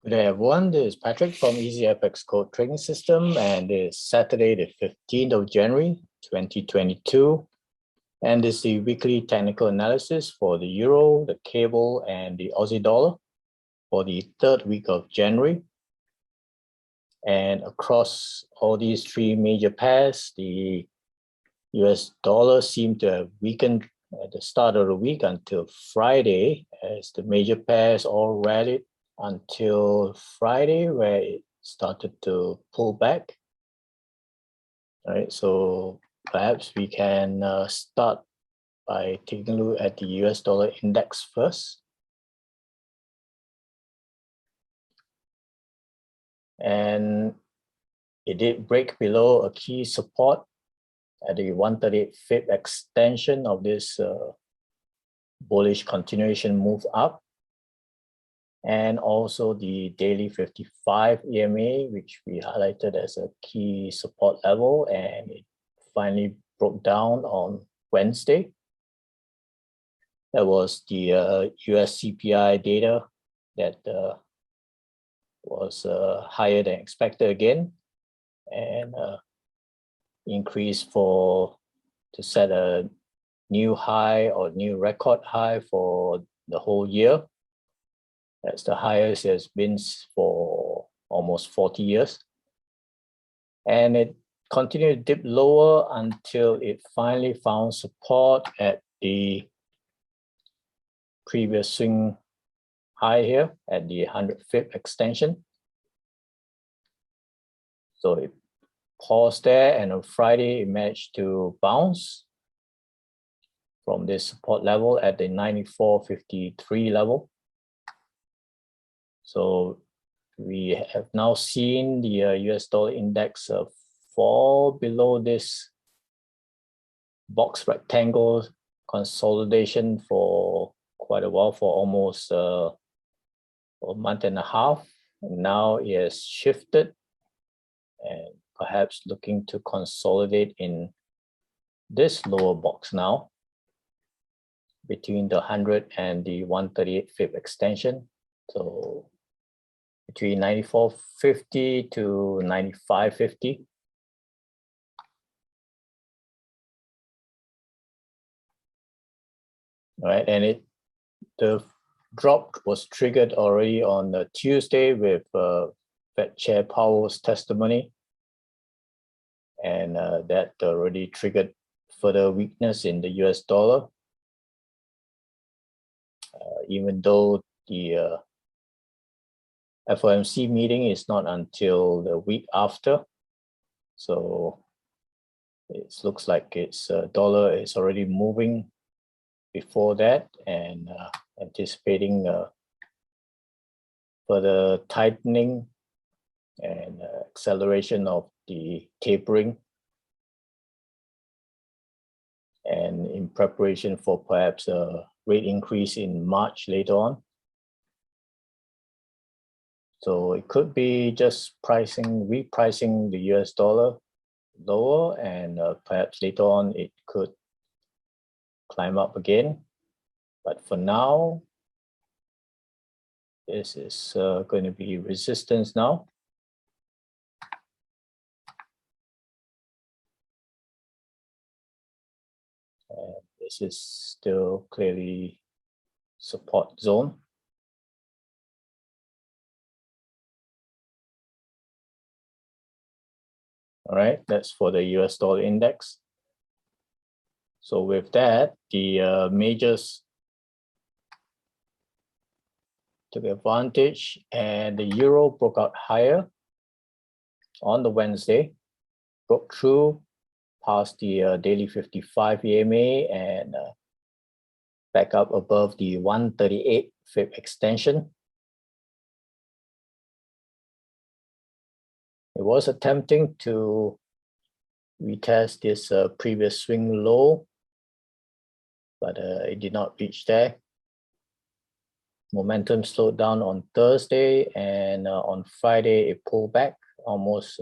Good day, everyone. This is Patrick from EasyFX Code Trading System, and it's Saturday, the 15th of January, 2022. And this is the weekly technical analysis for the Euro, the Cable, and the Aussie Dollar for the third week of January. And across all these three major pairs, the US dollar seemed to have weakened at the start of the week until Friday, as the major pairs all rallied until Friday, where it started to pull back. All right, so perhaps we can start by taking a look at the US dollar index first. And it did break below a key support at the 138 Fib extension of this bullish continuation move up. And also the daily 55 EMA, which we highlighted as a key support level, and it finally broke down on Wednesday. That was the US CPI data that was higher than expected again, and increased to set a new high or new record high for the whole year. That's the highest it has been for almost 40 years. And it continued to dip lower until it finally found support at the previous swing high here at the 100 Fib extension. So it paused there, and on Friday it managed to bounce from this support level at the 94.53 level. So we have now seen the US dollar index fall below this box rectangle consolidation for quite a while, for almost a month and a half. And now it has shifted and perhaps looking to consolidate in this lower box now between the 100 and the 138 Fib extension. So between 94.50 to 95.50. All right, and the drop was triggered already on Tuesday with Fed Chair Powell's testimony, and that already triggered further weakness in the US dollar, even though the FOMC meeting is not until the week after. So it looks like its dollar is already moving before that, and anticipating further tightening and acceleration of the tapering, and in preparation for perhaps a rate increase in March later on. So it could be just repricing the US dollar lower, and perhaps later on it could climb up again. But for now, this is going to be resistance now. And this is still clearly support zone. All right, that's for the US dollar index. So with that, the majors took advantage, and the euro broke out higher on the Wednesday, broke through past the daily 55 EMA and back up above the 138 Fib extension. It was attempting to retest this previous swing low, but it did not reach there. Momentum slowed down on Thursday, and on Friday it pulled back, almost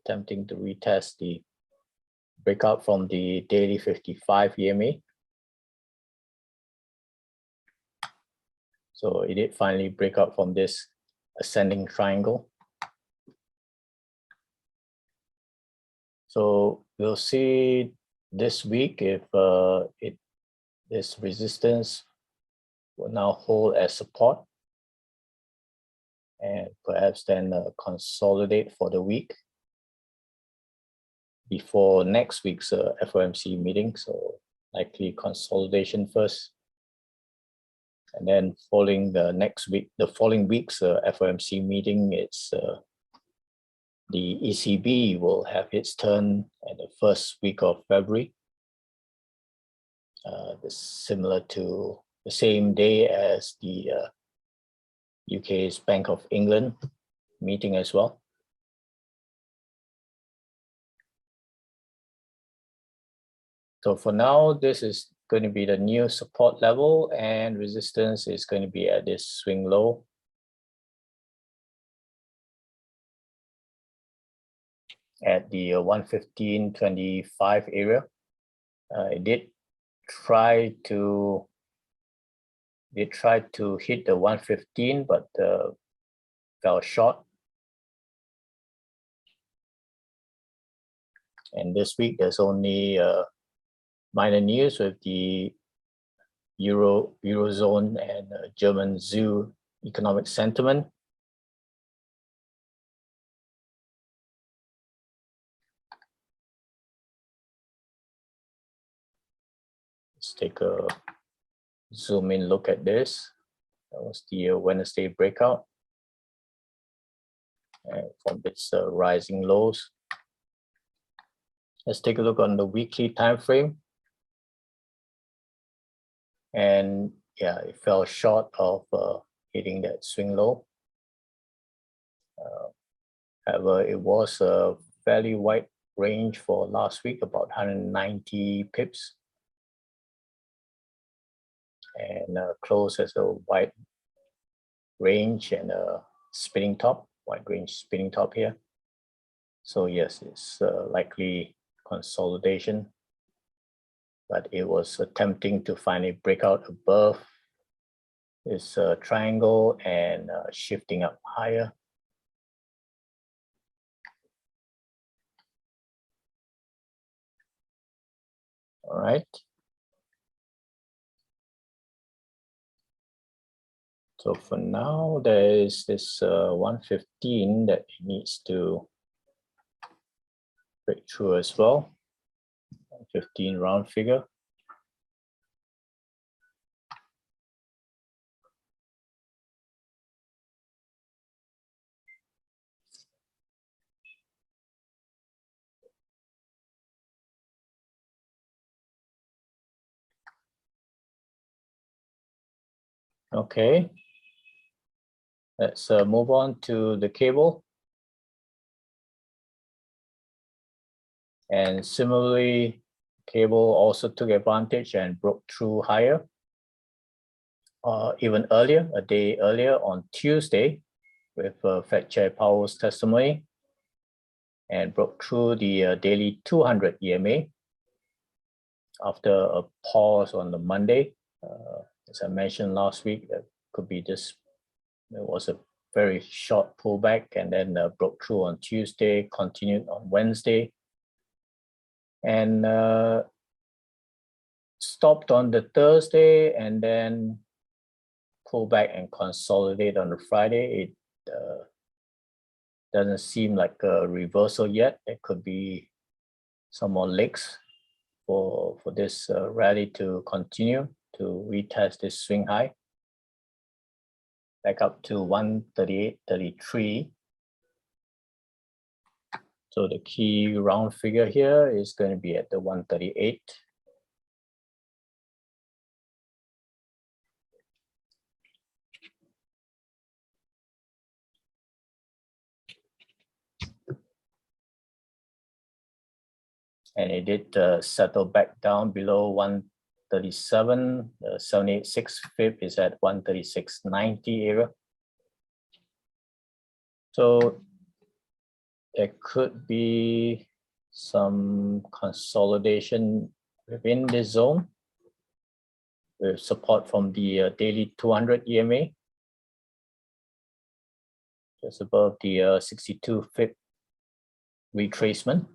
attempting to retest the breakout from the daily 55 EMA. So it did finally break out from this ascending triangle. So we'll see this week if this resistance will now hold as support and perhaps then consolidate for the week before next week's FOMC meeting. So likely consolidation first, and then following the following week's FOMC meeting, it's the ECB will have its turn at the first week of February. Similar to the same day as the UK's Bank of England meeting as well. So for now, this is going to be the new support level, and resistance is going to be at this swing low. At the 115.25 area. It did try to hit the 115, but fell short. And this week there's only minor news with the Eurozone and German zoo economic sentiment. Let's take a zoom in look at this. That was the Wednesday breakout. And from its rising lows. Let's take a look on the weekly time frame. And yeah, it fell short of hitting that swing low. However, it was a fairly wide range for last week, about 190 pips. And close as a wide range and a spinning top, wide range spinning top here. So yes, it's likely consolidation, but it was attempting to find a breakout above this triangle and shifting up higher. All right. So for now, there is this 115 that it needs to break through as well. 115 round figure. Okay. Let's move on to the cable. And similarly, cable also took advantage and broke through higher. Even earlier, a day earlier on Tuesday, with Fed Chair Powell's testimony, and broke through the daily 200 EMA after a pause on the Monday. As I mentioned last week, that could be just, it was a very short pullback, and then broke through on Tuesday, continued on Wednesday, and stopped on the Thursday, and then pull back and consolidate on the Friday. It doesn't seem like a reversal yet. There could be some more legs for this rally to continue to retest this swing high back up to 138.33. So the key round figure here is going to be at the 138. And it did settle back down below 137. 786 fib is at 136.90 area. So there could be some consolidation within this zone with support from the daily 200 EMA. just above the 62 pip retracement.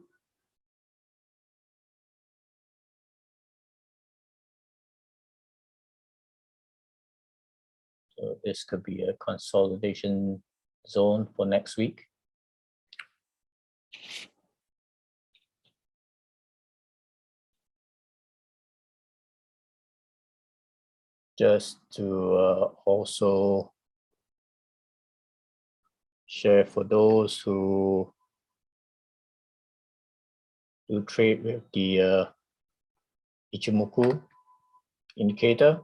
So this could be a consolidation zone for next week. Just to also share for those who do trade with the Ichimoku Indicator.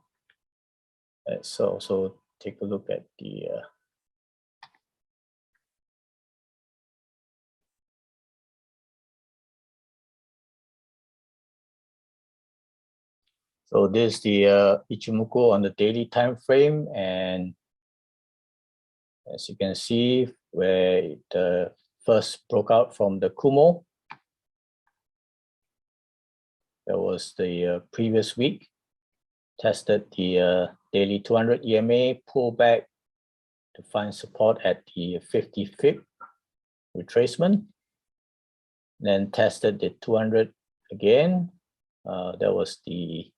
Let's also take a look at the so this is the Ichimoku on the daily time frame, and as you can see, where it first broke out from the Kumo, that was the previous week, tested the daily 200 EMA, pulled back to find support at the 50 pip retracement, then tested the 200 again. That was the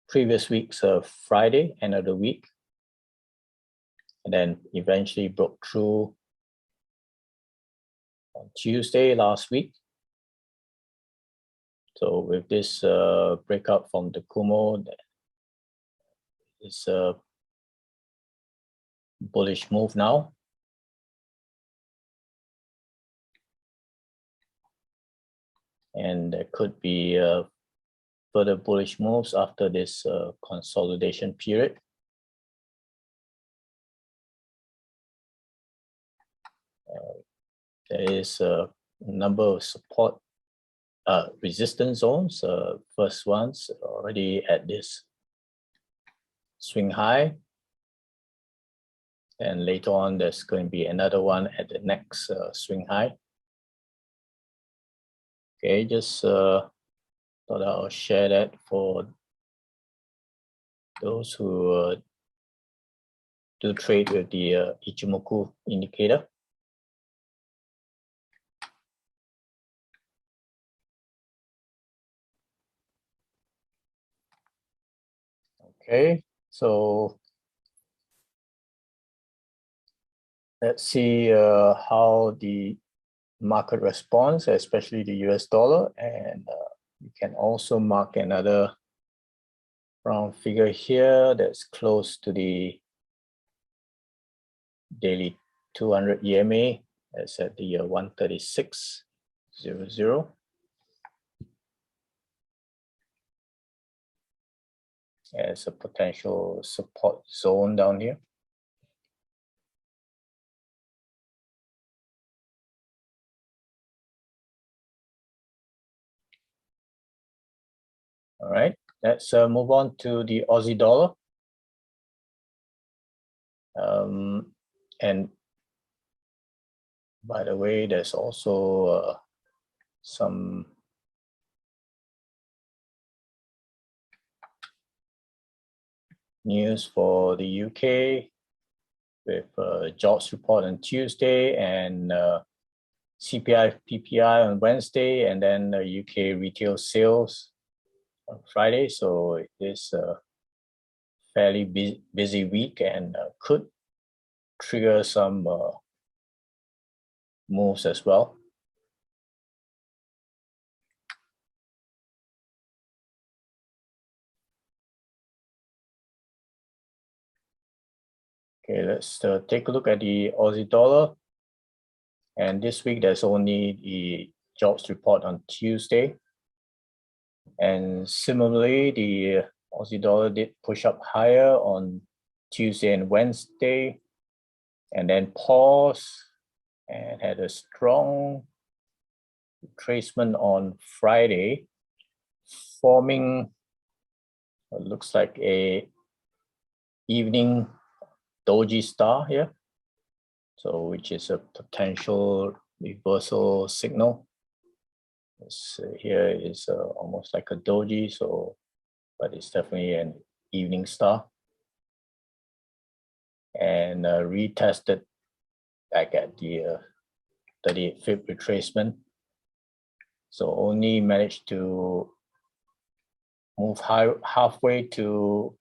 previous week's Friday, end of the week, and then eventually broke through on Tuesday last week. So with this breakout from the Kumo, it's a bullish move now. And there could be further bullish moves after this consolidation period. There is a number of support resistance zones. First one's already at this swing high, and later on there's going to be another one at the next swing high. Okay, just thought I'll share that for those who do trade with the Ichimoku indicator. Okay, so let's see how the market responds, especially the US dollar, and you can also mark another round figure here that's close to the daily 200 EMA. That's at the 136.00. As a potential support zone down here. All right, let's move on to the Aussie dollar. And by the way, there's also some news for the UK with jobs report on Tuesday and CPI, PPI on Wednesday, and then UK retail sales on Friday. So it is a fairly busy week and could trigger some moves as well. Okay, let's take a look at the Aussie dollar. And this week, there's only the jobs report on Tuesday. And similarly, the Aussie dollar did push up higher on Tuesday and Wednesday, and then pause and had a strong retracement on Friday, forming what looks like a evening doji star here. So which is a potential reversal signal. This here is almost like a doji, so but it's definitely an evening star. And retested back at the 38 pip retracement. So only managed to move halfway to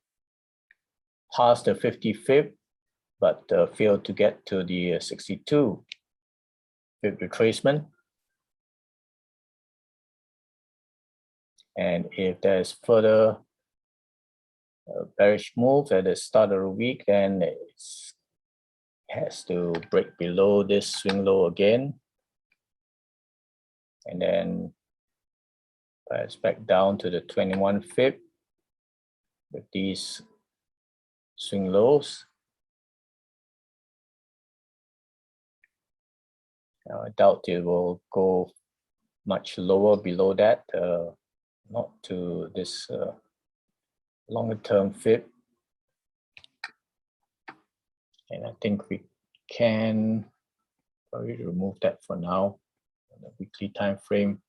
past the 50 pip, but failed to get to the 62 pip retracement. And if there's further bearish move at the start of the week, then it has to break below this swing low again, and then pass back down to the 21 pip with these swing lows. Now, I doubt it will go much lower below that, not to this longer term fib. And I think we can probably remove that for now on the weekly time frame.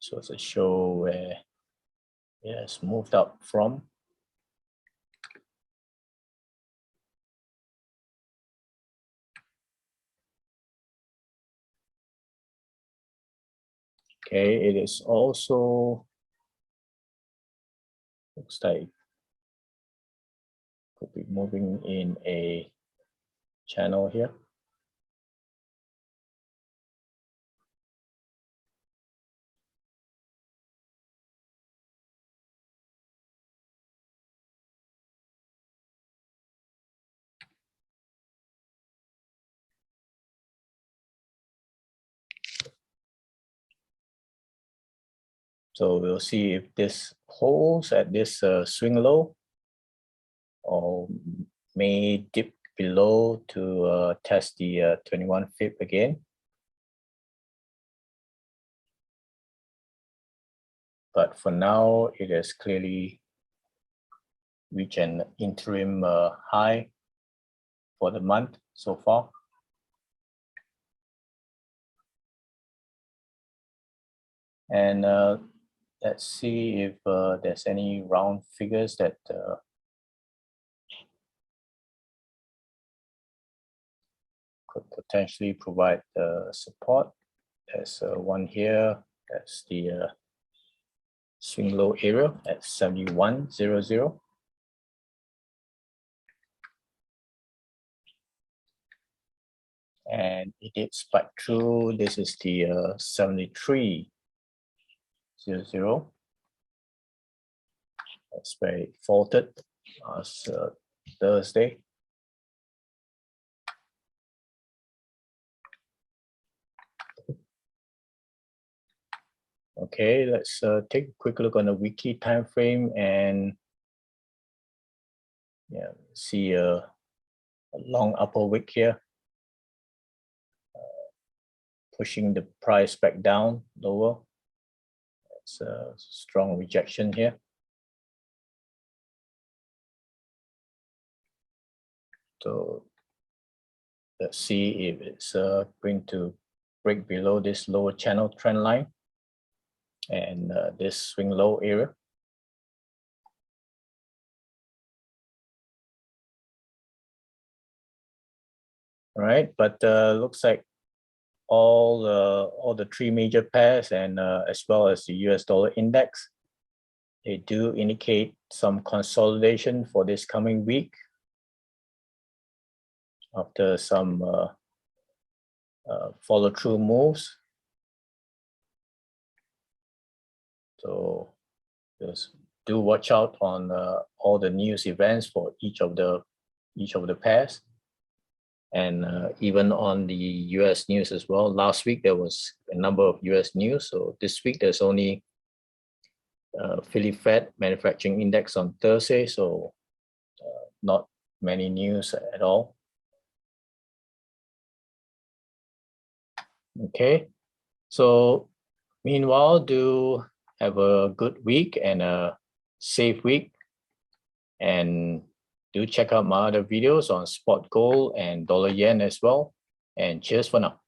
So it's a show where it has moved up from. Okay, it is also, looks like could be moving in a channel here. So we'll see if this holds at this swing low, or may dip below to test the 21 pip again. But for now, it has clearly reached an interim high for the month so far. And let's see if there's any round figures that could potentially provide support. There's one here. That's the swing low area at 71.00. And it did spike through. This is the 73.00. That's where it faltered last Thursday. Okay, let's take a quick look on the weekly time frame and see a long upper wick here, pushing the price back down lower. It's a strong rejection here. So let's see if it's going to break below this lower channel trend line and this swing low area. All right, but looks like all the three major pairs and as well as the US dollar index, they do indicate some consolidation for this coming week after some follow-through moves. So just do watch out on all the news events for each of the pairs, and even on the US news as well. Last week there was a number of US news, so this week there's only Philly Fed manufacturing index on Thursday, so not many news at all. Okay, so meanwhile, do have a good week and a safe week, and do check out my other videos on spot gold and dollar yen as well. And cheers for now.